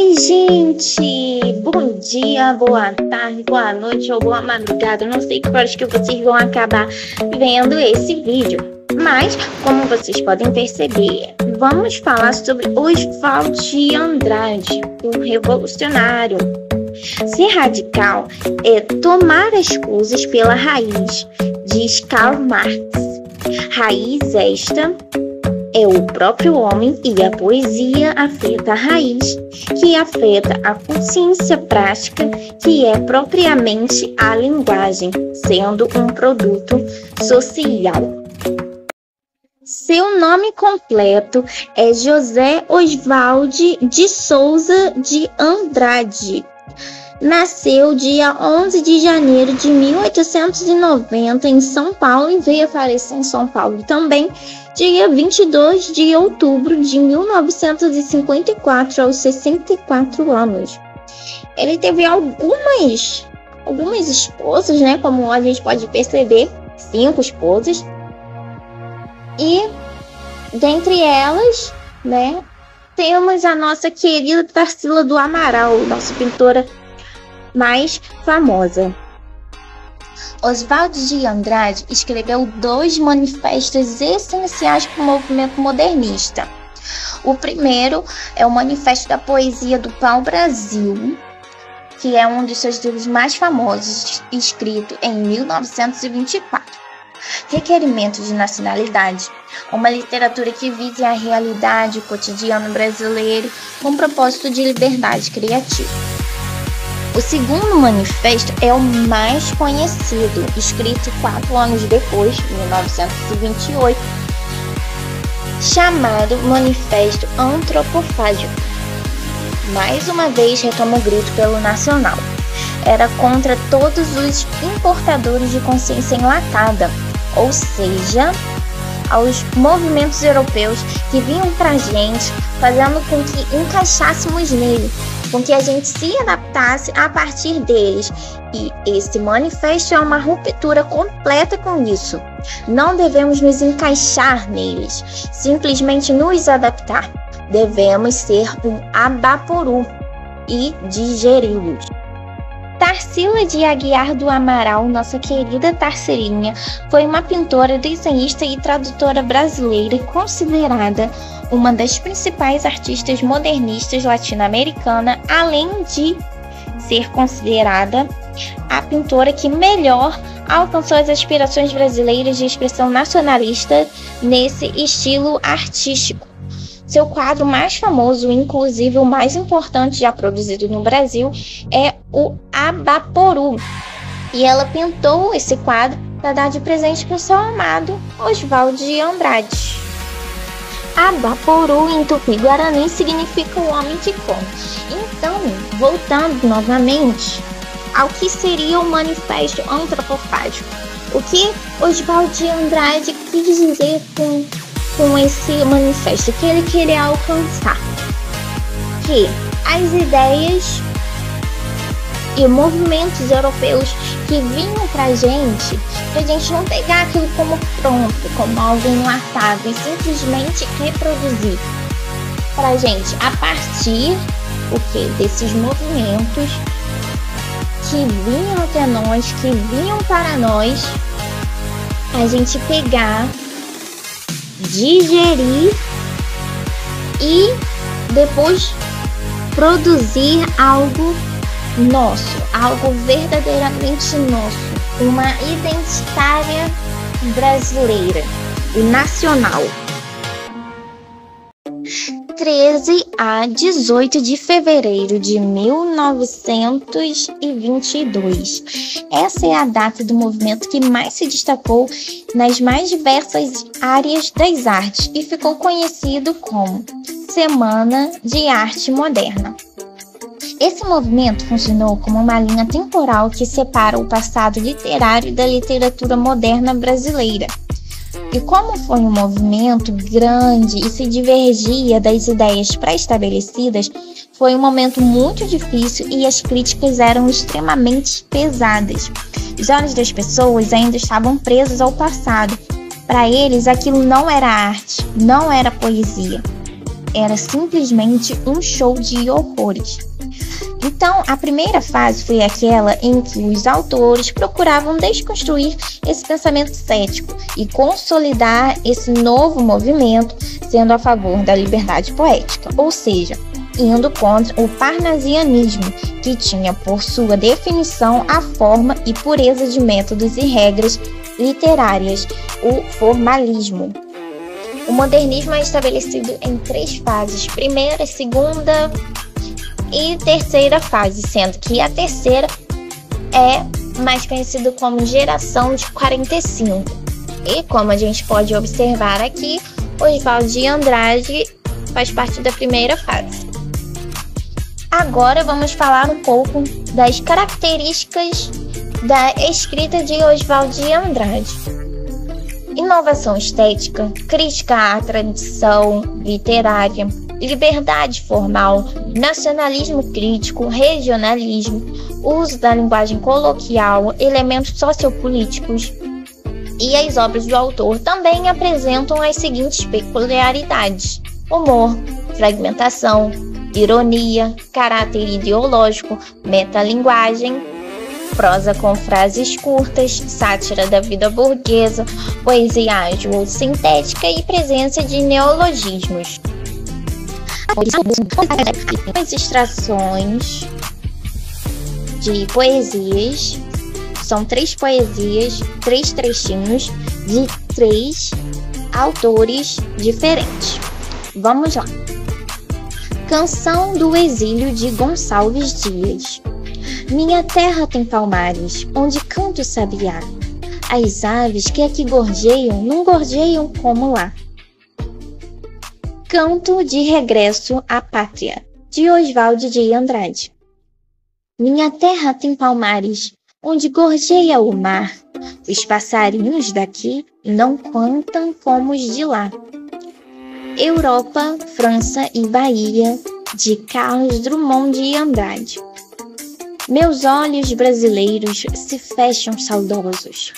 Oi, gente! Bom dia, boa tarde, boa noite ou boa madrugada. Eu não sei que horas que vocês vão acabar vendo esse vídeo. Mas, como vocês podem perceber, vamos falar sobre Oswald de Andrade, o revolucionário. Ser radical é tomar as coisas pela raiz, diz Karl Marx. Raiz esta é o próprio homem e a poesia afeta a raiz, que afeta a consciência prática, que é propriamente a linguagem, sendo um produto social. Seu nome completo é José Oswald de Souza de Andrade. Nasceu dia 11 de janeiro de 1890 em São Paulo e veio a falecer em São Paulo também, dia 22 de outubro de 1954, aos 64 anos. Ele teve algumas esposas, né? Como a gente pode perceber, 5 esposas. E dentre elas, né, temos a nossa querida Tarsila do Amaral, nossa pintora mais famosa. Oswald de Andrade escreveu 2 manifestos essenciais para o movimento modernista. O primeiro é o Manifesto da Poesia do Pau-Brasil, que é um dos seus livros mais famosos, escrito em 1924. Requerimento de nacionalidade, uma literatura que vise a realidade, o cotidiano brasileiro, com propósito de liberdade criativa. O segundo manifesto é o mais conhecido, escrito 4 anos depois, em 1928, chamado Manifesto Antropofágico. Mais uma vez retoma o grito pelo nacional. Era contra todos os importadores de consciência enlatada, ou seja, aos movimentos europeus que vinham pra gente, fazendo com que encaixássemos nele, com que a gente se adaptasse a partir deles. E esse manifesto é uma ruptura completa com isso. Não devemos nos encaixar neles, simplesmente nos adaptar. Devemos ser um abaporu e digeri-los. Tarsila de Aguiar do Amaral, nossa querida Tarsilinha, foi uma pintora, desenhista e tradutora brasileira considerada uma das principais artistas modernistas latino-americana, além de ser considerada a pintora que melhor alcançou as aspirações brasileiras de expressão nacionalista nesse estilo artístico. Seu quadro mais famoso, inclusive o mais importante já produzido no Brasil, é o Abaporu. E ela pintou esse quadro para dar de presente para o seu amado Oswald de Andrade. Abaporu em Tupi-Guarani significa o homem que come. Então, voltando novamente ao que seria o Manifesto Antropofágico. O que Oswald de Andrade quis dizer com esse manifesto, que ele queria alcançar? Que as ideias e movimentos europeus que vinham pra gente não pegar aquilo como pronto, como algo enlatado e simplesmente reproduzir pra gente, a partir desses movimentos que vinham até nós, que vinham para nós, a gente pegar, digerir e depois produzir algo nosso, algo verdadeiramente nosso, uma identitária brasileira e nacional. 13 a 18 de fevereiro de 1922. Essa é a data do movimento que mais se destacou nas mais diversas áreas das artes e ficou conhecido como Semana de Arte Moderna. Esse movimento funcionou como uma linha temporal que separa o passado literário da literatura moderna brasileira. E como foi um movimento grande e se divergia das ideias pré-estabelecidas, foi um momento muito difícil e as críticas eram extremamente pesadas. Os olhos das pessoas ainda estavam presos ao passado. Para eles, aquilo não era arte, não era poesia. era simplesmente um show de horrores. Então, a primeira fase foi aquela em que os autores procuravam desconstruir esse pensamento cético e consolidar esse novo movimento, sendo a favor da liberdade poética, ou seja, indo contra o parnasianismo, que tinha por sua definição a forma e pureza de métodos e regras literárias, o formalismo. O modernismo é estabelecido em 3 fases: primeira, segunda e terceira fase, sendo que a terceira é mais conhecida como geração de 45. E como a gente pode observar aqui, Oswald de Andrade faz parte da primeira fase. Agora vamos falar um pouco das características da escrita de Oswald de Andrade. Inovação estética, crítica à tradição literária, liberdade formal, nacionalismo crítico, regionalismo, uso da linguagem coloquial, elementos sociopolíticos. E as obras do autor também apresentam as seguintes peculiaridades: humor, fragmentação, ironia, caráter ideológico, metalinguagem, prosa com frases curtas, sátira da vida burguesa, poesia ágil ou sintética e presença de neologismos. As extrações de poesias são 3 poesias, 3 trechinhos de 3 autores diferentes. Vamos lá. Canção do Exílio, de Gonçalves Dias. Minha terra tem palmares, onde canta o sabiá. As aves que aqui gorjeiam, não gorjeiam como lá. Canto de Regresso à Pátria, de Oswald de Andrade. Minha terra tem palmares, onde gorjeia o mar. Os passarinhos daqui não cantam como os de lá. Europa, França e Bahia, de Carlos Drummond de Andrade. Meus olhos brasileiros se fecham saudosos.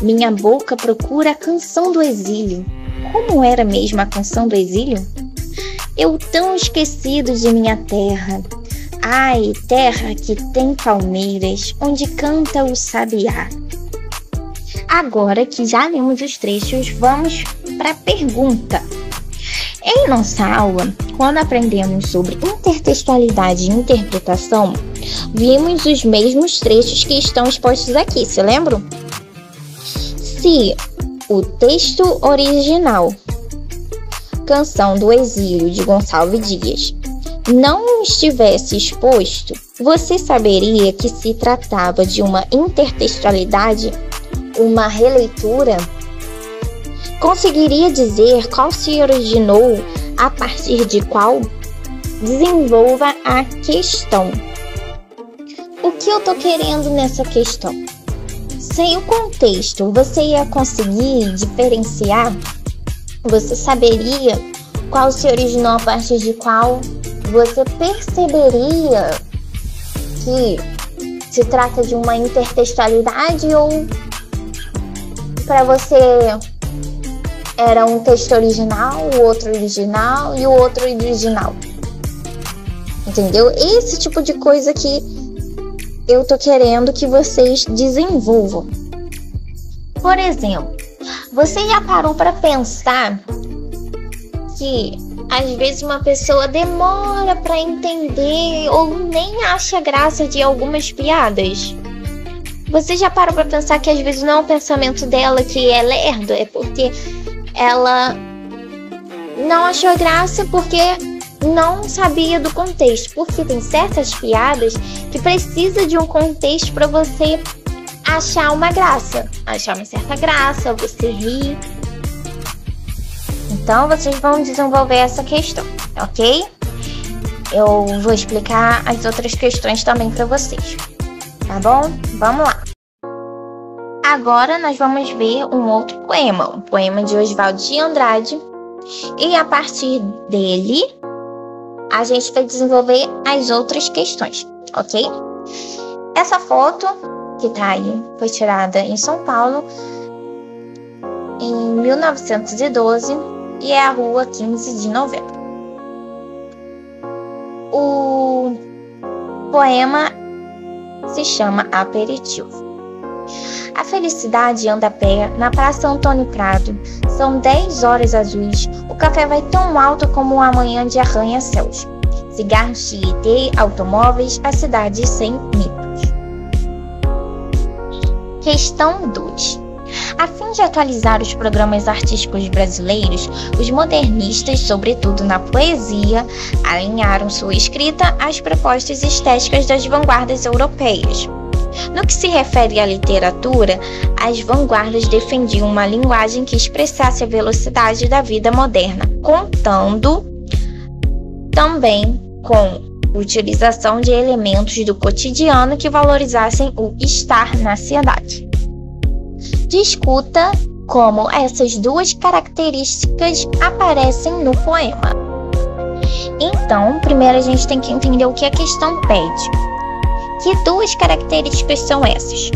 Minha boca procura a canção do exílio. Como era mesmo a canção do exílio? Eu tão esquecido de minha terra. Ai, terra que tem palmeiras, onde canta o sabiá. Agora que já lemos os trechos, vamos para a pergunta. Em nossa aula, quando aprendemos sobre intertextualidade e interpretação, vimos os mesmos trechos que estão expostos aqui, se lembram? Se o texto original, Canção do Exílio, de Gonçalves Dias, não estivesse exposto, você saberia que se tratava de uma intertextualidade, uma releitura? Conseguiria dizer qual se originou, a partir de qual? Desenvolva a questão. O que eu tô querendo nessa questão? Sem o contexto, você ia conseguir diferenciar? Você saberia qual se originou, a partir de qual? Você perceberia que se trata de uma intertextualidade, ou para você era um texto original, o outro original e o outro original? Entendeu? Esse tipo de coisa que eu tô querendo que vocês desenvolvam. Por exemplo, você já parou para pensar que às vezes uma pessoa demora para entender ou nem acha graça de algumas piadas? Você já parou para pensar que às vezes não é o pensamento dela que é lerdo, é porque ela não achou graça porque não sabia do contexto? Porque tem certas piadas que precisa de um contexto para você achar uma graça, achar uma certa graça, você rir. Então vocês vão desenvolver essa questão, ok? Eu vou explicar as outras questões também para vocês, tá bom? Vamos lá. Agora nós vamos ver um outro poema, um poema de Oswald de Andrade, e a partir dele a gente vai desenvolver as outras questões, ok? Essa foto que tá aí foi tirada em São Paulo em 1912 e é a rua 15 de novembro. o poema se chama Aperitivo. A felicidade anda a pé na Praça Antônio Prado. São 10 horas azuis. O café vai tão alto como uma manhã de arranha-céus. Cigarros, tietê, automóveis, a cidade sem mitos. Questão 2. A fim de atualizar os programas artísticos brasileiros, os modernistas, sobretudo na poesia, alinharam sua escrita às propostas estéticas das vanguardas europeias. No que se refere à literatura, as vanguardas defendiam uma linguagem que expressasse a velocidade da vida moderna, contando também com utilização de elementos do cotidiano que valorizassem o estar na cidade. Discuta como essas duas características aparecem no poema. Então, primeiro a gente tem que entender o que a questão pede. Que duas características são essas?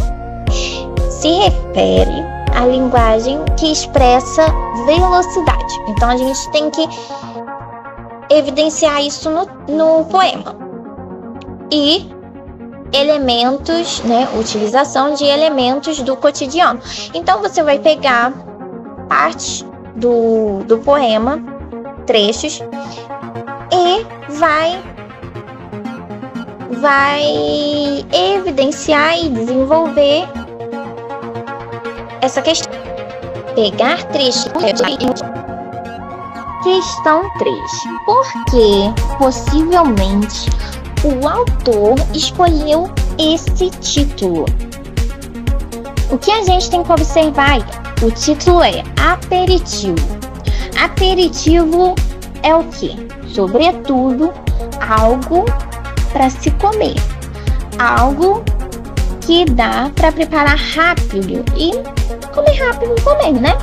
Se refere à linguagem que expressa velocidade. Então, a gente tem que evidenciar isso no poema. E elementos, utilização de elementos do cotidiano. Então, você vai pegar partes do poema, trechos, e vai evidenciar e desenvolver essa questão. Pegar trechos. Questão 3. Por que, possivelmente, o autor escolheu esse título? O que a gente tem que observar? O título é Aperitivo. Aperitivo é o quê? Sobretudo, algo para se comer. Algo que dá para preparar rápido e comer rápido comer, né?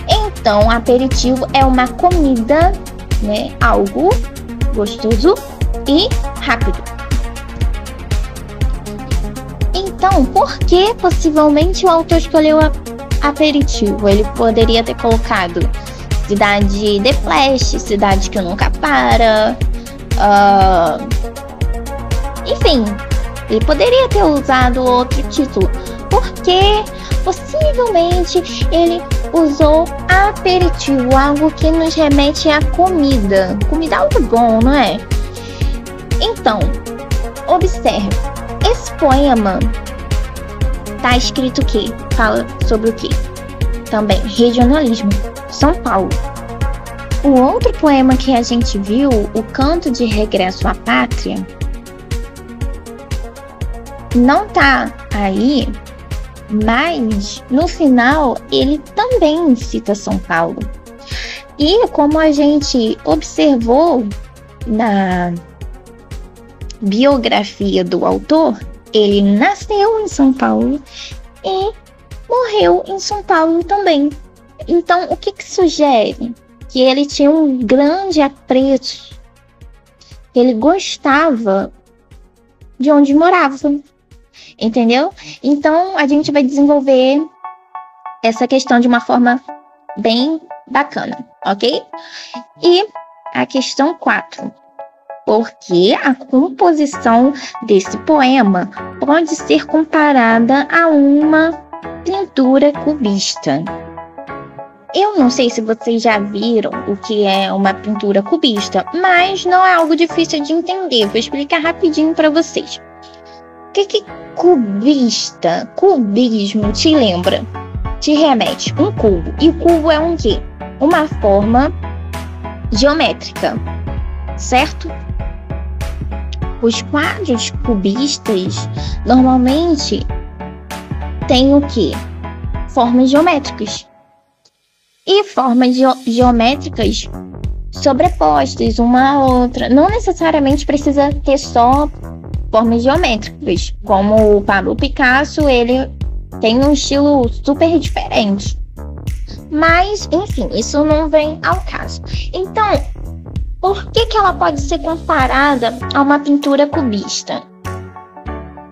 Então, aperitivo é uma comida, algo gostoso e rápido. Então, por que possivelmente o autor escolheu aperitivo? Ele poderia ter colocado cidade de flash, cidade que nunca para. Enfim, ele poderia ter usado outro título. Porque possivelmente ele usou aperitivo, algo que nos remete à comida. Comida é algo bom, não é? Então, observe. Esse poema tá escrito o quê? Fala sobre o quê? Também regionalismo. São Paulo. O outro poema que a gente viu, O Canto de Regresso à Pátria, não tá aí, mas no final ele também cita São Paulo. E como a gente observou na biografia do autor, ele nasceu em São Paulo e morreu em São Paulo também. Então, o que sugere? Que ele tinha um grande apreço, ele gostava de onde morava, entendeu? Então, a gente vai desenvolver essa questão de uma forma bem bacana, ok? E a questão 4. Porque a composição desse poema pode ser comparada a uma pintura cubista. Eu não sei se vocês já viram o que é uma pintura cubista, mas não é algo difícil de entender. Vou explicar rapidinho para vocês. O que cubista, cubismo te lembra? Te remete um cubo. E o cubo é um quê? Uma forma geométrica, certo? Os quadros cubistas normalmente têm o quê? Formas geométricas. E formas geométricas sobrepostas uma à outra. Não necessariamente precisa ter só formas geométricas. Como o Pablo Picasso, ele tem um estilo super diferente. Mas, enfim, isso não vem ao caso. Então, por que ela pode ser comparada a uma pintura cubista?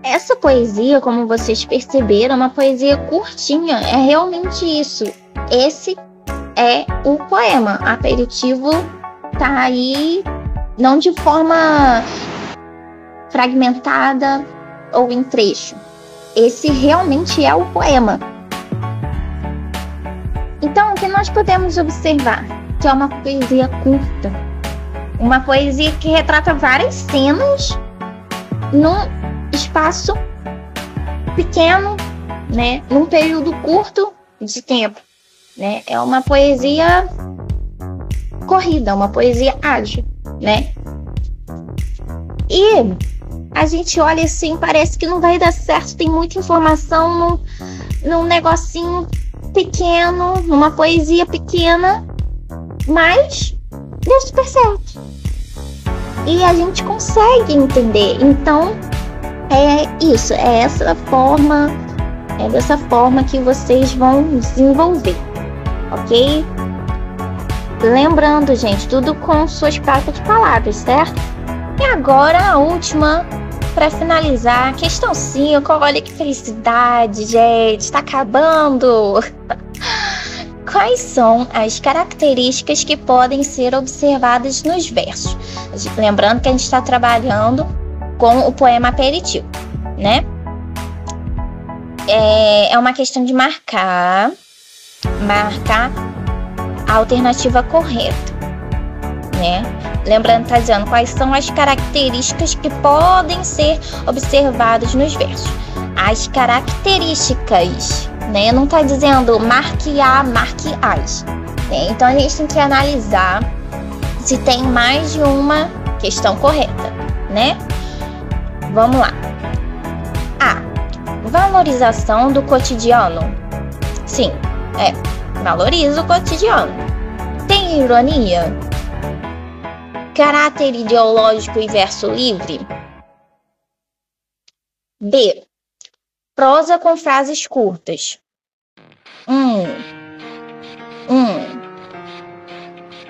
Essa poesia, como vocês perceberam, é uma poesia curtinha. É realmente isso. Esse é o poema. Aperitivo tá aí não de forma fragmentada ou em trecho. Esse realmente é o poema. Então, o que nós podemos observar? Que é uma poesia curta. Uma poesia que retrata várias cenas num espaço pequeno, né? Num período curto de tempo, né? É uma poesia corrida, uma poesia ágil, né? E a gente olha assim, parece que não vai dar certo, tem muita informação num negocinho pequeno, numa poesia pequena, mas deu super certo. E a gente consegue entender. Então, é isso, é dessa forma que vocês vão desenvolver, ok? Lembrando, gente, tudo com suas próprias palavras, certo? E agora a última, para finalizar, questão 5. Olha que felicidade, gente, está acabando. Quais são as características que podem ser observadas nos versos? Lembrando que a gente está trabalhando com o poema aperitivo, né? É uma questão de marcar a alternativa correta, né? Lembrando que está dizendo quais são as características que podem ser observadas nos versos. As características, né? Não está dizendo marque A, marque as. Né? Então a gente tem que analisar se tem mais de uma questão correta, né? Vamos lá. A. Valorização do cotidiano. Sim, valoriza o cotidiano. Tem ironia? Caráter ideológico e verso livre? B. Prosa com frases curtas.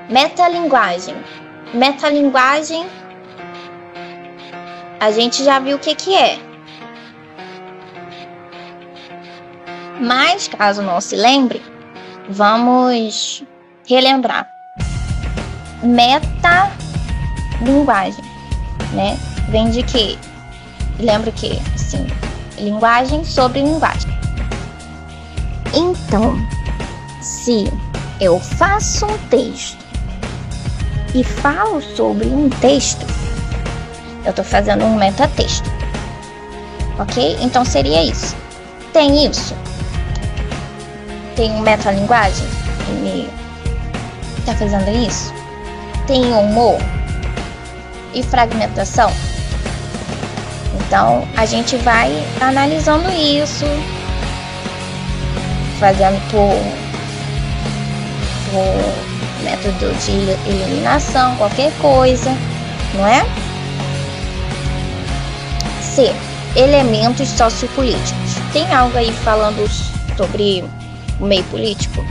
Metalinguagem. Metalinguagem, a gente já viu o que é. Mas, caso não se lembre, vamos relembrar. Metalinguagem, né? Vem de quê? Lembra que, assim, linguagem sobre linguagem. Então, se eu faço um texto e falo sobre um texto, eu estou fazendo um metatexto, ok? Então seria isso. Tem isso? Tem metalinguagem? E está fazendo isso? Tem humor e fragmentação? Então a gente vai analisando isso, fazendo por método de eliminação, qualquer coisa, não é? C. Elementos sociopolíticos. Tem algo aí falando sobre o meio político?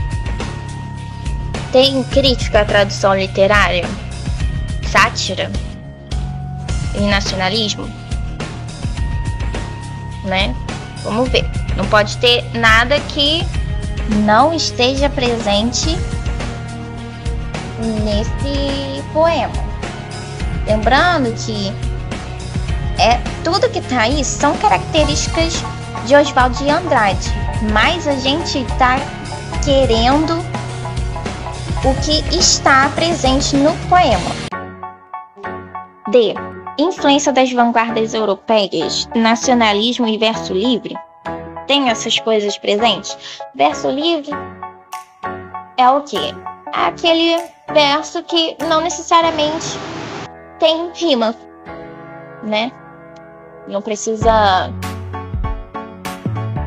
Tem crítica à tradução literária? Sátira? E nacionalismo? Né? Vamos ver. Não pode ter nada que não esteja presente nesse poema. Lembrando que tudo que tá aí são características de Oswald de Andrade, mas a gente tá querendo o que está presente no poema. D. Influência das vanguardas europeias, nacionalismo e verso livre. Tem essas coisas presentes? Verso livre é o quê? É aquele verso que não necessariamente tem rima, né? Não precisa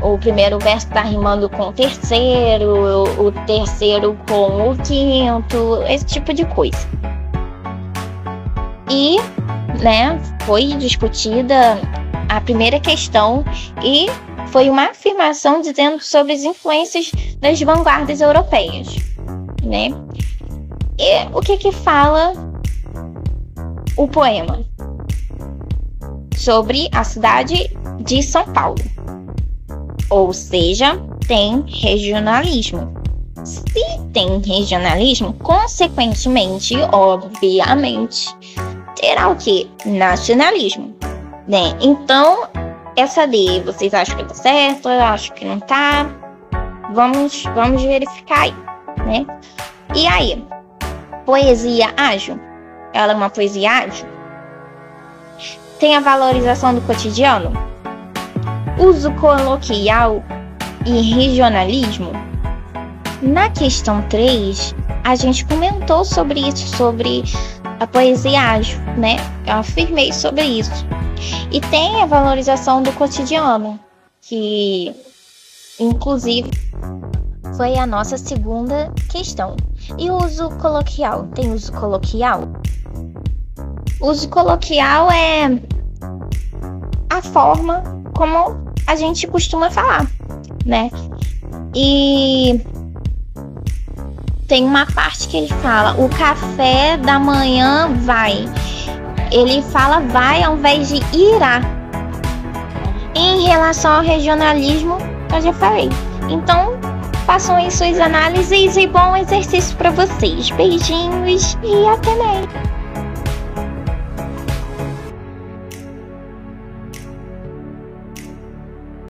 o primeiro verso tá rimando com o terceiro com o quinto, esse tipo de coisa. E, né, foi discutida a primeira questão e foi uma afirmação dizendo sobre as influências das vanguardas europeias, né? E o que fala o poema? Sobre a cidade de São Paulo. Ou seja, tem regionalismo. Se tem regionalismo, consequentemente, obviamente, terá o quê? Nacionalismo, né? Então, essa D, vocês acham que tá certo? Eu acho que não tá. Vamos verificar aí, né? E aí, poesia ágil? Ela é uma poesia ágil? Tem a valorização do cotidiano? Uso coloquial e regionalismo? Na questão 3, a gente comentou sobre isso, sobre a poesia ágil, né? Eu afirmei sobre isso. E tem a valorização do cotidiano, que inclusive foi a nossa segunda questão. E o uso coloquial? Tem uso coloquial? O uso coloquial é a forma como a gente costuma falar, né? E tem uma parte que ele fala: o café da manhã vai. Ele fala vai ao invés de irá. Em relação ao regionalismo, eu já falei. Então, façam aí suas análises e bom exercício para vocês. Beijinhos e até mais.